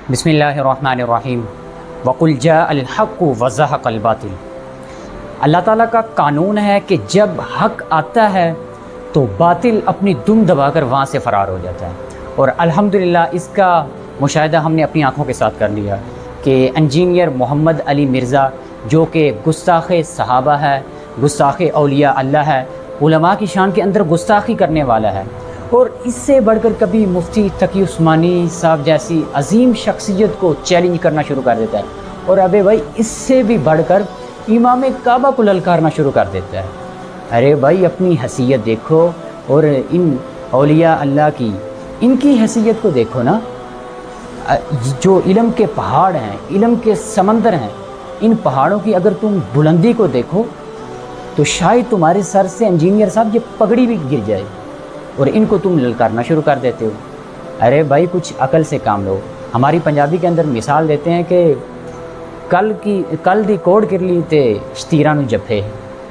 بسم اللہ الرحمن الرحیم وقل جاء الحق وزهق الباطل۔ اللہ تعالیٰ کا قانون ہے کہ جب حق آتا ہے تو باطل اپنی دم دبا کر وہاں سے فرار ہو جاتا ہے، اور الحمدللہ اس کا مشاہدہ ہم نے اپنی آنکھوں کے ساتھ کر لیا کہ انجینئر محمد علی مرزا جو کہ گستاخ صحابہ ہے، گستاخ اولیاء اللہ ہے، علماء کی شان کے اندر گستاخی کرنے والا ہے، اور اس سے بڑھ کر کبھی مفتی تقی عثمانی صاحب جیسی عظیم شخصیت کو چیلنج کرنا شروع کر دیتا ہے، اور ابے بھائی اس سے بھی بڑھ کر امام کعبہ کو للکارنا شروع کر دیتا ہے۔ ارے بھائی اپنی حیثیت دیکھو، اور ان اولیاء اللہ کی ان کی حیثیت کو دیکھو نا، جو علم کے پہاڑ ہیں، علم کے سمندر ہیں، ان پہاڑوں کی اگر تم بلندی کو دیکھو تو شاید تمہارے سر سے انجینئر صاحب یہ پگڑی بھی گر جائے، اور ان کو تم للکارنا شروع کر دیتے ہو۔ ارے بھائی کچھ عقل سے کام لو۔ ہماری پنجابی کے اندر مثال دیتے ہیں کہ کل دی کوڑ کر لی تے شتیرہ نو جفے،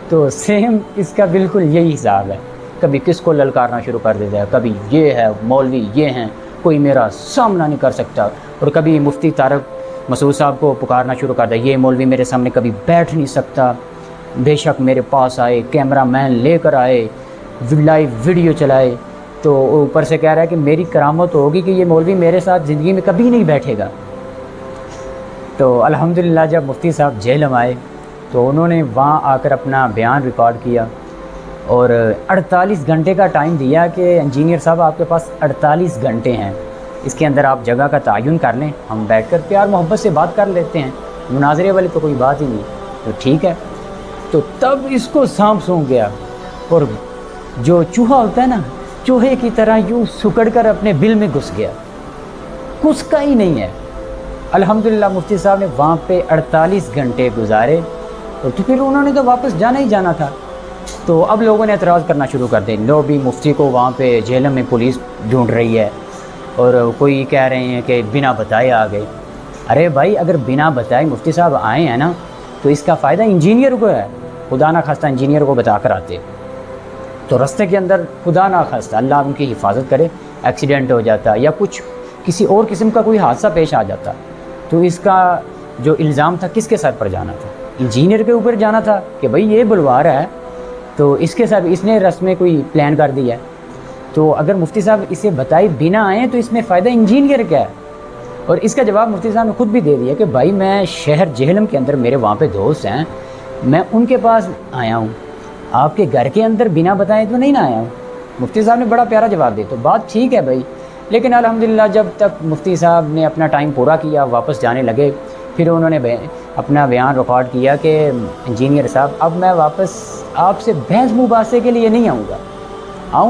تو سیم اس کا بالکل یہی حساب ہے، کبھی کس کو للکارنا شروع کر دیتا ہے، کبھی یہ ہے مولوی یہ ہیں، کوئی میرا سامنا نہیں کر سکتا، اور کبھی مفتی طارق مسعود صاحب کو پکارنا شروع کر دیا، یہ مولوی میرے سامنے کبھی بیٹھ نہیں سکتا، بے شک میرے پاس آئے، کیمرہ مین لے کر آئے، لائیو ویڈیو چلائے، تو اوپر سے کہہ رہا ہے کہ میری کرامت ہوگی کہ یہ مولوی میرے ساتھ زندگی میں کبھی نہیں بیٹھے گا۔ تو الحمدللہ جب مفتی صاحب جہلم آئے تو انہوں نے وہاں آ کر اپنا بیان ریکارڈ کیا، اور 48 گھنٹے کا ٹائم دیا کہ انجینئر صاحب آپ کے پاس 48 گھنٹے ہیں، اس کے اندر آپ جگہ کا تعین کر لیں، ہم بیٹھ کر پیار محبت سے بات کر لیتے ہیں، مناظرے والی تو کوئی بات ہی نہیں، تو ٹھیک ہے۔ تو تب اس کو سانپ سونگ گیا، اور جو چوہا ہوتا ہے نا، چوہے کی طرح یوں سکڑ کر اپنے بل میں گھس گیا، کچھ کا ہی نہیں ہے۔ الحمدللہ مفتی صاحب نے وہاں پہ 48 گھنٹے گزارے، اور تو پھر انہوں نے تو واپس جانا ہی جانا تھا، تو اب لوگوں نے اعتراض کرنا شروع کر دیا، لو بھی مفتی کو وہاں پہ جہلم میں پولیس ڈھونڈ رہی ہے، اور کوئی کہہ رہے ہیں کہ بنا بتائے آ گئے۔ ارے بھائی اگر بنا بتائے مفتی صاحب آئے ہیں نا تو اس کا فائدہ انجینئر کو ہے، خدا نہ خواستہ انجینئر کو بتا کر آتے تو رستے کے اندر خدا نہ خواستہ اللہ ان کی حفاظت کرے ایکسیڈنٹ ہو جاتا، یا کچھ کسی اور قسم کا کوئی حادثہ پیش آ جاتا، تو اس کا جو الزام تھا کس کے سر پر جانا تھا؟ انجینئر کے اوپر جانا تھا کہ بھائی یہ بلوا رہا ہے تو اس کے ساتھ اس نے رسم میں کوئی پلان کر دیا ہے، تو اگر مفتی صاحب اسے بتائے بنا آئے تو اس میں فائدہ انجینئر کیا ہے؟ اور اس کا جواب مفتی صاحب نے خود بھی دے دیا کہ بھائی میں شہر جہلم کے اندر میرے وہاں پہ دوست ہیں، میں ان کے پاس آیا ہوں، آپ کے گھر کے اندر بنا بتائے تو نہیں نہ آیا ہوں۔ مفتی صاحب نے بڑا پیارا جواب دیا، تو بات ٹھیک ہے بھائی، لیکن الحمدللہ جب تک مفتی صاحب نے اپنا ٹائم پورا کیا، واپس جانے لگے، پھر انہوں نے اپنا بیان ریکارڈ کیا کہ انجینئر صاحب اب میں واپس آپ سے بحث مباحثے کے لیے نہیں آؤں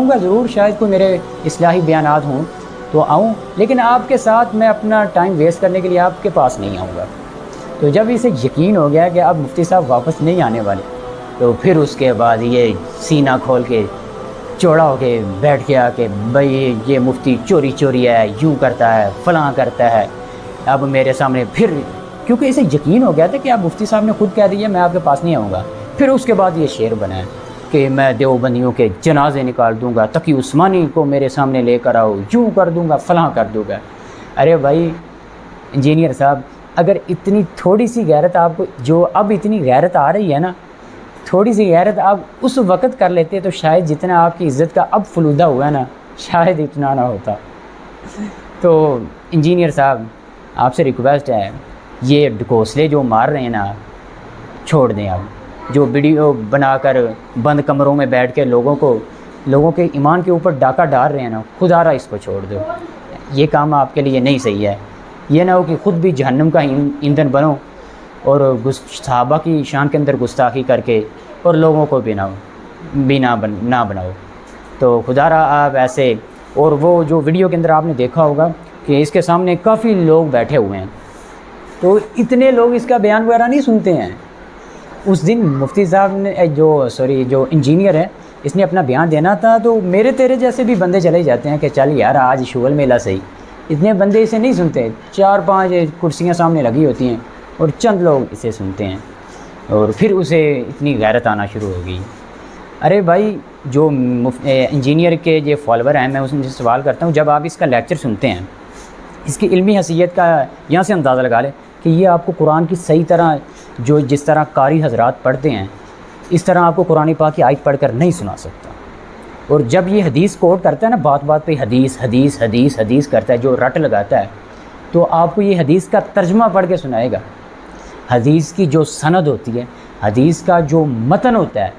گا ضرور، شاید کوئی میرے اصلاحی بیانات ہوں تو آؤں، لیکن آپ کے ساتھ میں اپنا ٹائم ویسٹ کرنے کے لیے آپ کے پاس نہیں آؤں گا۔ تو جب اسے یقین ہو گیا کہ اب مفتی صاحب واپس نہیں آنے والے، تو پھر اس کے بعد یہ سینہ کھول کے چوڑا ہو کے بیٹھ گیا کہ بھائی یہ مفتی چوری ہے، یوں کرتا ہے، فلاں کرتا ہے، اب میرے سامنے پھر، کیونکہ اسے یقین ہو گیا تھا کہ اب مفتی صاحب نے خود کہہ دیا میں آپ کے پاس نہیں آؤں گا، پھر اس کے بعد یہ شعر بنا ہے کہ میں دیوبندیوں کے جنازے نکال دوں گا، تقی عثمانی کو میرے سامنے لے کر آؤ، یوں کر دوں گا، فلاں کر دوں گا۔ ارے بھائی انجینئر صاحب اگر اتنی تھوڑی سی غیرت آپ کو، جو اب اتنی غیرت آ رہی ہے نا، تھوڑی سی غیرت آپ اس وقت کر لیتے تو شاید جتنا آپ کی عزت کا اب فلودہ ہوا ہے نا، شاید اتنا نہ ہوتا۔ تو انجینئر صاحب آپ سے ریکویسٹ ہے، یہ ڈھکوسلے جو مار رہے ہیں نا چھوڑ دیں، آپ جو ویڈیو بنا کر بند کمروں میں بیٹھ کے لوگوں کے ایمان کے اوپر ڈاکہ ڈال رہے ہیں نا، خدا را اس کو چھوڑ دو، یہ کام آپ کے لیے نہیں صحیح ہے۔ یہ نہ ہو کہ خود بھی جہنم کا ایندھن بنو، اور صحابہ کی شان کے اندر گستاخی کر کے اور لوگوں کو بھی نہ بناؤ۔ تو خدا را آپ ایسے، اور وہ جو ویڈیو کے اندر آپ نے دیکھا ہوگا کہ اس کے سامنے کافی لوگ بیٹھے ہوئے ہیں، تو اتنے لوگ اس کا بیان وغیرہ نہیں سنتے ہیں۔ اس دن مفتی صاحب نے جو انجینئر ہے اس نے اپنا بیان دینا تھا، تو میرے تیرے جیسے بھی بندے چلے جاتے ہیں کہ چل یار آج شغل میلہ صحیح، اتنے بندے اسے نہیں سنتے، 4-5 کرسیاں سامنے لگی ہوتی ہیں اور چند لوگ اسے سنتے ہیں، اور پھر اسے اتنی غیرت آنا شروع ہو گئی۔ ارے بھائی جو انجینئر کے جو فالوور ہیں، میں ان سے سوال کرتا ہوں، جب آپ اس کا لیکچر سنتے ہیں اس کی علمی حیثیت کا یہاں سے اندازہ لگا لیں کہ یہ آپ کو قرآن کی صحیح طرح جس طرح قاری حضرات پڑھتے ہیں اس طرح آپ کو قرآن پاک کی آیت پڑھ کر نہیں سنا سکتا. اور جب یہ حدیث کوٹ کرتا ہے نا، بات بات پہ حدیث حدیث حدیث حدیث کرتا ہے، جو رٹ لگاتا ہے، تو آپ کو یہ حدیث کا ترجمہ پڑھ کے سنائے گا. حدیث کی جو سند ہوتی ہے، حدیث کا جو متن ہوتا ہے،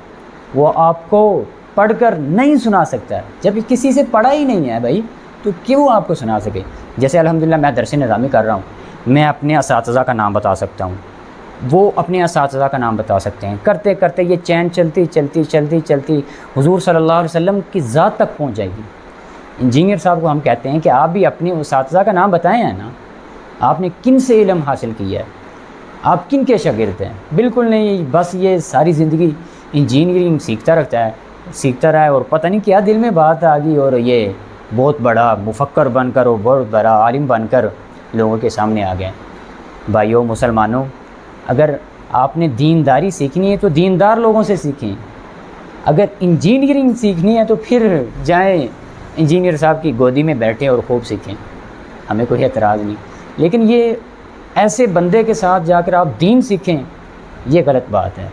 وہ آپ کو پڑھ کر نہیں سنا سکتا ہے. جب کسی سے پڑھا ہی نہیں ہے بھائی تو کیوں آپ کو سنا سکے؟ جیسے الحمدللہ میں درس نظامی کر رہا ہوں، میں اپنے اساتذہ کا نام بتا سکتا ہوں، وہ اپنے اساتذہ کا نام بتا سکتے ہیں. کرتے کرتے یہ چین چلتی چلتی چلتی چلتی حضور صلی اللہ علیہ وسلم کی ذات تک پہنچ جائے گی. انجینئر صاحب کو ہم کہتے ہیں کہ آپ بھی اپنے اساتذہ کا نام بتائیں ہیں نا، آپ نے کن سے علم حاصل کیا ہے، آپ کن کے شاگرد ہیں؟ بالکل نہیں، بس یہ ساری زندگی انجینئرنگ سیکھتا رہا ہے اور پتہ نہیں کیا دل میں بات آ گئی اور یہ بہت بڑا مفکر بن کر اور بہت بڑا عالم بن کر لوگوں کے سامنے آ گئے. بھائیوں مسلمانوں، اگر آپ نے دینداری سیکھنی ہے تو دیندار لوگوں سے سیکھیں. اگر انجینئرنگ سیکھنی ہے تو پھر جائیں انجینئر صاحب کی گودی میں بیٹھیں اور خوب سیکھیں، ہمیں کوئی اعتراض نہیں. لیکن یہ ایسے بندے کے ساتھ جا کر آپ دین سیکھیں، یہ غلط بات ہے.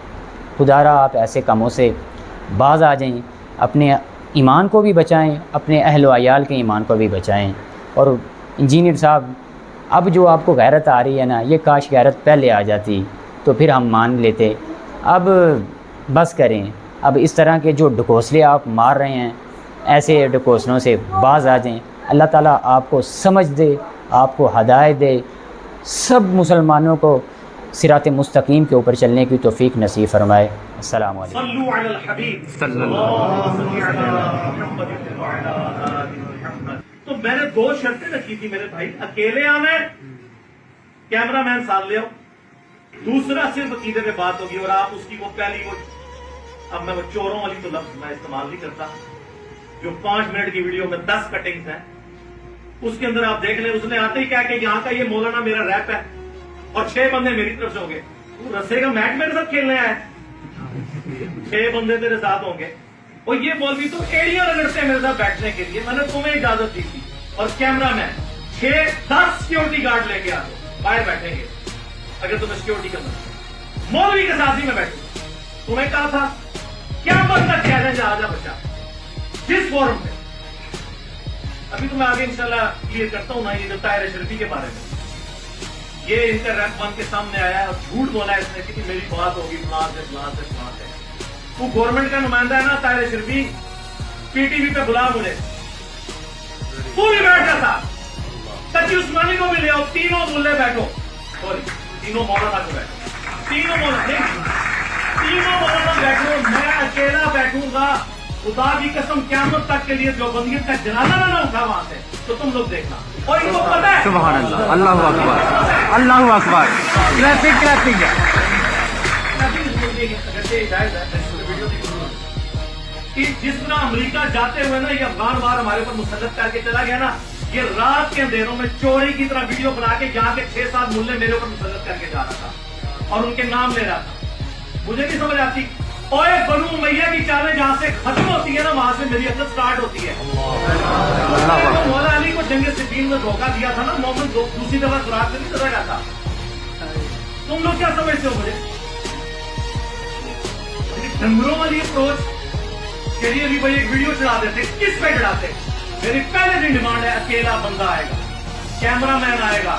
خدارا آپ ایسے کاموں سے باز آ جائیں، اپنے ایمان کو بھی بچائیں، اپنے اہل و عیال کے ایمان کو بھی بچائیں. اور انجینئر صاحب، اب جو آپ کو غیرت آ رہی ہے نا، یہ کاش غیرت پہلے آ جاتی تو پھر ہم مان لیتے. اب بس کریں، اب اس طرح کے جو ڈکوسلے آپ مار رہے ہیں، ایسے ڈکوسلوں سے باز آ جائیں. اللہ تعالیٰ آپ کو سمجھ دے، آپ کو ہدایت دے، سب مسلمانوں کو صراط مستقیم کے اوپر چلنے کی توفیق نصیب فرمائے. السلام علیکم. صلو علی الحبیب صلی اللہ علیہ وسلم. تو میں نے 2 شرطیں رکھی تھی میرے بھائی، اکیلے آنا ہے، کیمرہ مین ساتھ لے آؤ، دوسرا صرف عقیدے پہ بات ہوگی. اور آپ اس کی وہ پہلی اب میں وہ چوروں والی تو لفظ میں استعمال نہیں کرتا، جو 5 منٹ کی ویڈیو میں 10 کٹنگز ہیں، اس کے اندر آپ دیکھ لیں، اس نے آتے ہی کہا کہ یہاں کا یہ مولانا میرا ریپ ہے اور 6 بندے میری طرف سے ہوں گے. تو رسے کا میچ میرے ساتھ کھیلنے آیا ہے، 6 بندے تیرے ساتھ ہوں گے. اور یہ مولوی تو ایڑیاں رگڑتے ہیں میرے ساتھ بیٹھنے کے لیے. میں نے تمہیں اجازت دی تھی اور کیمرہ مین 6-10 سیکورٹی گارڈ لے کے آ باہر بیٹھیں گے اگر تمہیں سیکورٹی کرنا. مولوی کے ساتھ ہی میں بیٹھوں. تمہیں کہا تھا کیا بندہ چیلنج آ جا بچہ جس فورم پہ. ابھی تو میں آگے انشاءاللہ کلیئر کرتا ہوں نا یہ جو طاہر اشرفی کے بارے میں، یہ ان کا ریپ بن کے سامنے آیا ہے اور جھوٹ بولا ہے اس نے کہ میری بات ہوگی فلاں سے فلاں سے فلاں سے. تو گورنمنٹ کا نمائندہ ہے نا طاہر اشرفی، پی ٹی وی پہ بلا مجھے، تو بھی بیٹھا تھا. تقی عثمانی کو بھی لے آؤ، تینوں ملے بیٹھو، سوری تینوں مولانا کو بیٹھو، تینوں مولانا بیٹھو. میں اکیلا بیٹھوں گا، خدا کی قسم قیامت تک کے لیے جو بندیت کا جنازہ نہ اٹھا وہاں سے تو تم لوگ دیکھنا. اور ان کو پتہ ہے سبحان اللہ، اللہ اکبر، اللہ اکبر. کلیپنگ کہ جس طرح امریکہ جاتے ہوئے نا یہ افغان وار ہمارے اوپر مسلط کر کے چلا گیا نا، یہ رات کے اندھیروں میں چوری کی طرح ویڈیو بنا کے یہاں کے 6-7 ملے میرے اوپر مسلط کر کے جا رہا تھا اور ان کے نام لے رہا تھا. مجھے نہیں سمجھ آتی. اوے بنو امیہ کی چالیں جہاں سے ختم ہوتی ہے نا وہاں سے میری عقل سٹارٹ ہوتی ہے. مولا علی کو جنگ صفین میں دھوکہ دیا تھا نا محمد، دوسری دفعہ سراغ سے نہیں چلا گیا تھا. تم لوگ کیا سمجھتے ہو مجھے؟ ڈنگروں والی اپروچ کے لیے بھی بھائی ایک ویڈیو چڑھا دیتے. کس پہ چڑھاتے؟ میری پہلے دن ڈیمانڈ ہے اکیلا بندہ آئے گا، کیمرہ مین آئے گا،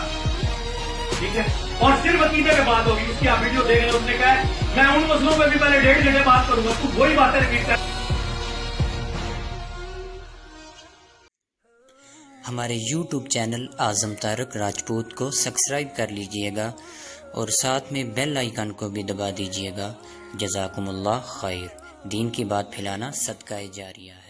ٹھیک ہے، اور صرف عقیدے پہ بات ہوگی. اس کی آپ ویڈیو دیکھ لیں. اس نے کہا ہے میں ان مسئلوں پہ بھی پہلے 1.5 گھنٹے بات کروں گا، تو وہی باتیں ریپیٹ کر. ہمارے یوٹیوب چینل اعظم طارق راجپوت کو سبسکرائب کر لیجئے گا اور ساتھ میں بیل آئیکن کو بھی دبا دیجئے گا. جزاکم اللہ خیر. دین کی بات پھیلانا صدقہ جاریہ ہے.